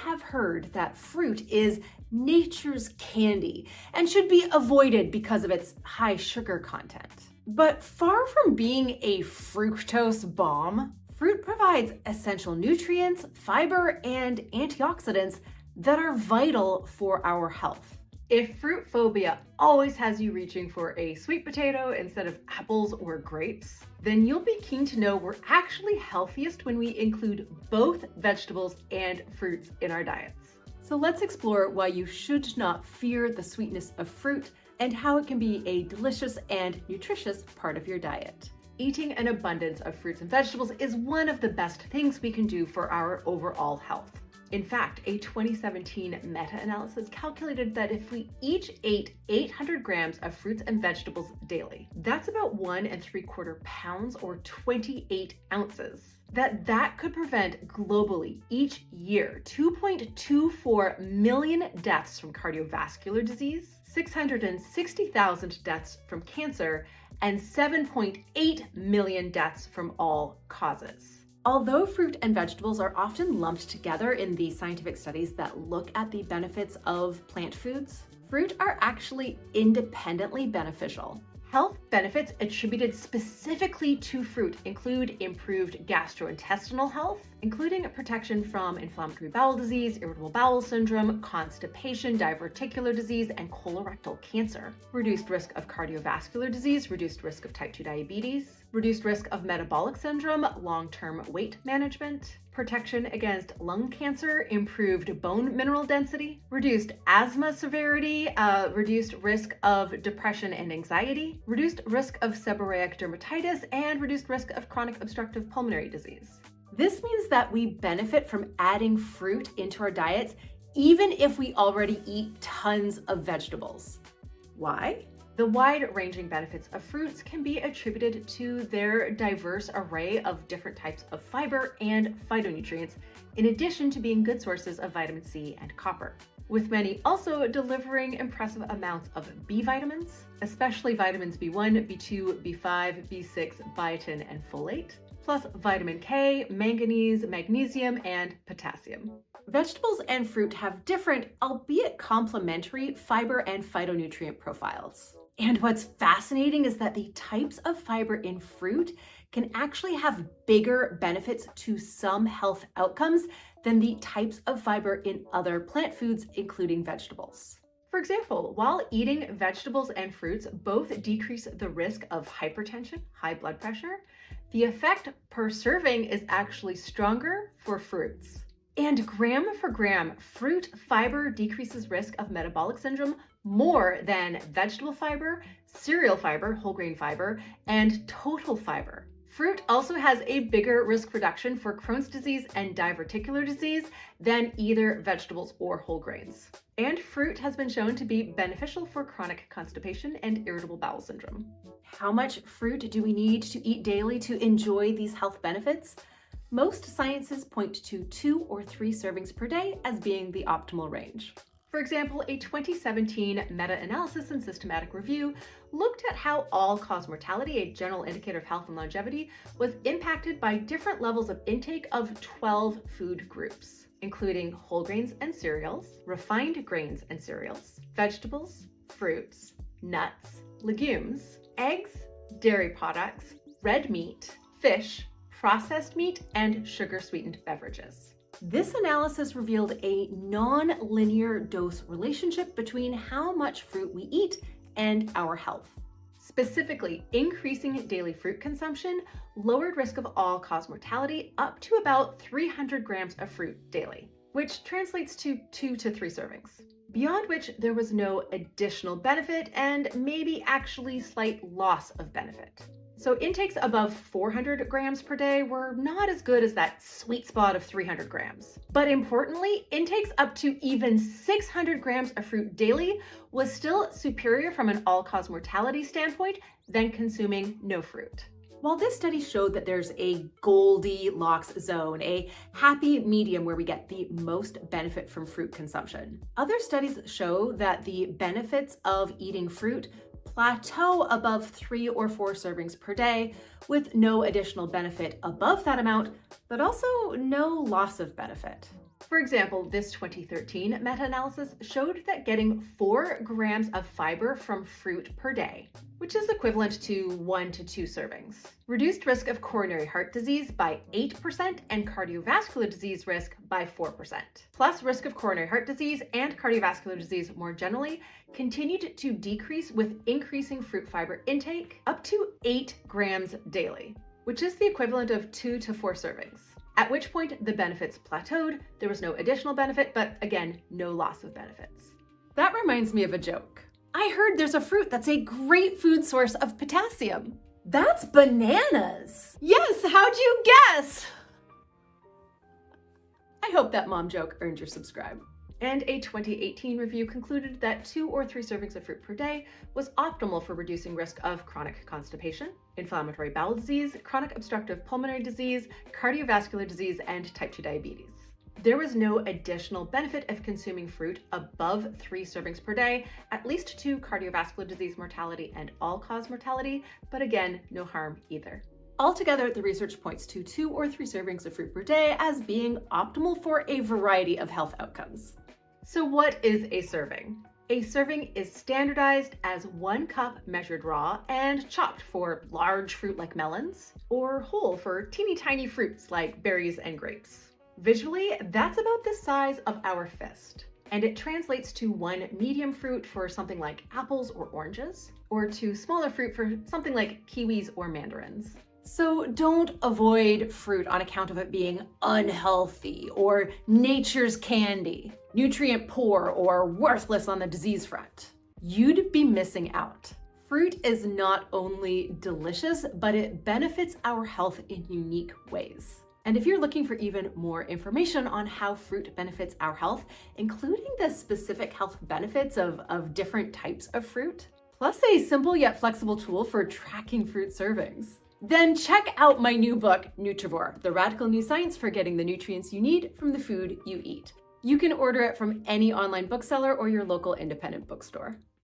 have heard that fruit is nature's candy and should be avoided because of its high sugar content. But far from being a fructose bomb, fruit provides essential nutrients, fiber, and antioxidants that are vital for our health. If fruit phobia always has you reaching for a sweet potato instead of apples or grapes, then you'll be keen to know we're actually healthiest when we include both vegetables and fruits in our diets. So let's explore why you should not fear the sweetness of fruit and how it can be a delicious and nutritious part of your diet. Eating an abundance of fruits and vegetables is one of the best things we can do for our overall health. In fact, a 2017 meta-analysis calculated that if we each ate 800 grams of fruits and vegetables daily, that's about 1 3/4 pounds or 28 ounces, that could prevent globally each year 2.24 million deaths from cardiovascular disease, 660,000 deaths from cancer, and 7.8 million deaths from all causes. Although fruit and vegetables are often lumped together in the scientific studies that look at the benefits of plant foods, fruit are actually independently beneficial. Health benefits attributed specifically to fruit include improved gastrointestinal health, including protection from inflammatory bowel disease, irritable bowel syndrome, constipation, diverticular disease, and colorectal cancer, reduced risk of cardiovascular disease, reduced risk of type 2 diabetes, reduced risk of metabolic syndrome, long-term weight management, protection against lung cancer, improved bone mineral density, reduced asthma severity, reduced risk of depression and anxiety, reduced risk of seborrheic dermatitis, and reduced risk of chronic obstructive pulmonary disease. This means that we benefit from adding fruit into our diets, even if we already eat tons of vegetables. Why? The wide-ranging benefits of fruits can be attributed to their diverse array of different types of fiber and phytonutrients, in addition to being good sources of vitamin C and copper, with many also delivering impressive amounts of B vitamins, especially vitamins B1, B2, B5, B6, biotin, and folate, plus vitamin K, manganese, magnesium, and potassium. Vegetables and fruit have different, albeit complementary, fiber and phytonutrient profiles. And what's fascinating is that the types of fiber in fruit can actually have bigger benefits to some health outcomes than the types of fiber in other plant foods, including vegetables. For example, while eating vegetables and fruits both decrease the risk of hypertension, high blood pressure, the effect per serving is actually stronger for fruits. And gram for gram, fruit fiber decreases risk of metabolic syndrome more than vegetable fiber, cereal fiber, whole grain fiber, and total fiber. Fruit also has a bigger risk reduction for Crohn's disease and diverticular disease than either vegetables or whole grains. And fruit has been shown to be beneficial for chronic constipation and irritable bowel syndrome. How much fruit do we need to eat daily to enjoy these health benefits? Most sciences point to 2 or 3 servings per day as being the optimal range. For example, a 2017 meta-analysis and systematic review looked at how all-cause mortality, a general indicator of health and longevity, was impacted by different levels of intake of 12 food groups, including whole grains and cereals, refined grains and cereals, vegetables, fruits, nuts, legumes, eggs, dairy products, red meat, fish, processed meat, and sugar-sweetened beverages. This analysis revealed a non-linear dose relationship between how much fruit we eat and our health. Specifically, increasing daily fruit consumption lowered risk of all-cause mortality up to about 300 grams of fruit daily, which translates to 2 to 3 servings, beyond which there was no additional benefit and maybe actually slight loss of benefit. So intakes above 400 grams per day were not as good as that sweet spot of 300 grams. But importantly, intakes up to even 600 grams of fruit daily was still superior from an all-cause mortality standpoint than consuming no fruit. While this study showed that there's a Goldilocks zone, a happy medium where we get the most benefit from fruit consumption, other studies show that the benefits of eating fruit plateau above 3 or 4 servings per day, with no additional benefit above that amount, but also no loss of benefit. For example, this 2013 meta-analysis showed that getting 4 grams of fiber from fruit per day, which is equivalent to 1 to 2 servings, reduced risk of coronary heart disease by 8% and cardiovascular disease risk by 4%. Plus, risk of coronary heart disease and cardiovascular disease more generally continued to decrease with increasing fruit fiber intake up to 8 grams daily, which is the equivalent of 2 to 4 servings. At which point the benefits plateaued. There was no additional benefit, but again, no loss of benefits. That reminds me of a joke. I heard there's a fruit that's a great food source of potassium. That's bananas. Yes, how'd you guess? I hope that mom joke earned your subscribe. And a 2018 review concluded that 2 or 3 servings of fruit per day was optimal for reducing risk of chronic constipation, inflammatory bowel disease, chronic obstructive pulmonary disease, cardiovascular disease, and type 2 diabetes. There was no additional benefit of consuming fruit above 3 servings per day, at least to cardiovascular disease mortality and all-cause mortality, but again, no harm either. Altogether, the research points to 2 or 3 servings of fruit per day as being optimal for a variety of health outcomes. So what is a serving? A serving is standardized as 1 cup measured raw and chopped for large fruit like melons, or whole for teeny tiny fruits like berries and grapes. Visually, that's about the size of our fist, and it translates to 1 medium fruit for something like apples or oranges, or to smaller fruit for something like kiwis or mandarins. So don't avoid fruit on account of it being unhealthy or nature's candy, nutrient poor, or worthless on the disease front. You'd be missing out. Fruit is not only delicious, but it benefits our health in unique ways. And if you're looking for even more information on how fruit benefits our health, including the specific health benefits of different types of fruit, plus a simple yet flexible tool for tracking fruit servings, then check out my new book, Nutrivore, the radical new science for getting the nutrients you need from the food you eat. You can order it from any online bookseller or your local independent bookstore.